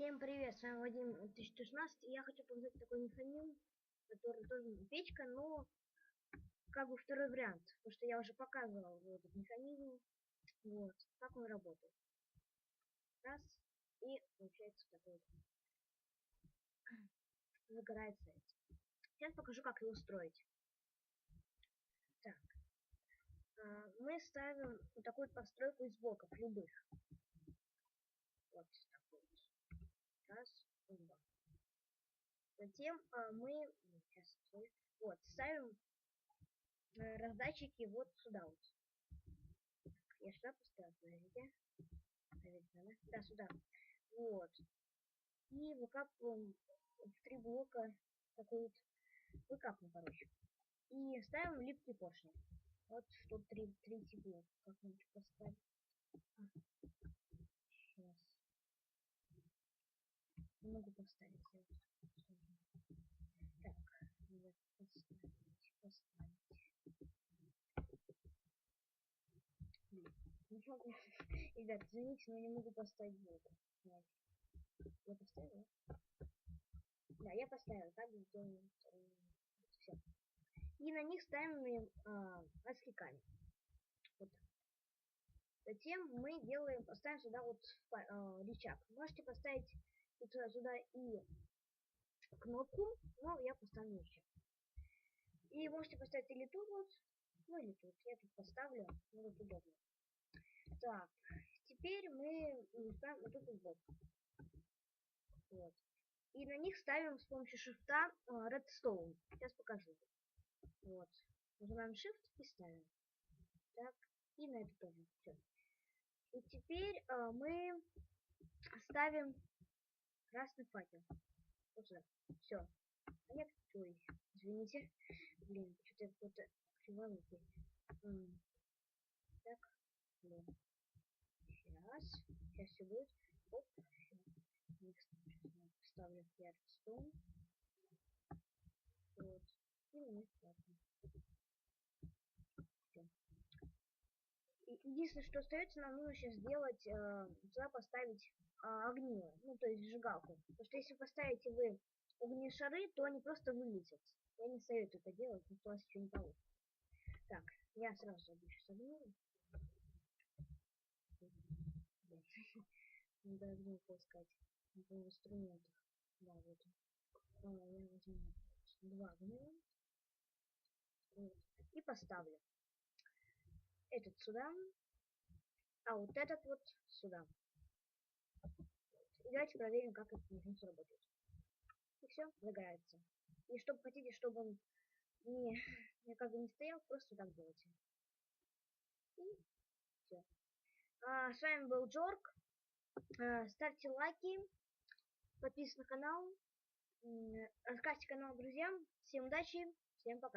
Всем привет, с вами Вадим 2016, и я хочу показать такой механизм, который тоже печка, но как бы второй вариант, потому что я уже показывал этот механизм, вот, как он работает. Раз, и получается такой вот, загорается это. Сейчас покажу, как его строить. Так, мы ставим вот такую вот постройку из блоков, любых. Вот такой вот. Раз, два. Затем мы, сейчас, вот, ставим раздатчики вот сюда вот. Я сюда поставил, подождите. Да, сюда. Вот. И выкапываем в 3 блока такой вот выкапываем, короче. И ставим липкий поршень. Вот тут 3 блока. Как лучше поставить? Сейчас. Не могу поставить. Так, вот поставить. Блин, не могу. Ребят, извините, но не могу поставить блок. Я поставил? Да, я поставил. Так сделаем. Все. И на них ставим адский камень. Вот так. Затем мы поставим сюда вот рычаг. Можете поставить сюда и кнопку, но я поставлю рычаг. И можете поставить или тут вот, ну или тут. Я тут поставлю, ну вот удобно. Так, теперь мы ставим вот этот блок. Вот. И на них ставим с помощью шифта redstone. Сейчас покажу. Вот. Нажимаем shift и ставим. Так, и на это тоже. Все. И теперь мы ставим красный факел. Вот сюда. Все. А нет, ой, извините. Блин, что-то я какой-то кривонутый. Так, блин. Сейчас. Сейчас все будет. Оп. Ставлю redstone. Вот. И на них ставим. Единственное, что остается, нам нужно сейчас сделать, сюда поставить огниво, ну то есть сжигалку. Потому что если поставите вы огнешары, то они просто вылетят. Я не советую это делать, потому что у вас еще не получится. Так, я сразу забью сейчас огниво. Надо огниво поискать в инструментах. Да, вот. Я возьму 2 огнива. Вот. И поставлю. Этот сюда. А вот этот вот сюда. И давайте проверим, как этот механизм работает. И все, загорается. И чтобы хотите, чтобы он не как бы не стоял, просто так делайте. И все. С вами был Джорк. Ставьте лайки, подписывайтесь на канал, рассказывайте канал друзьям. Всем удачи, всем пока.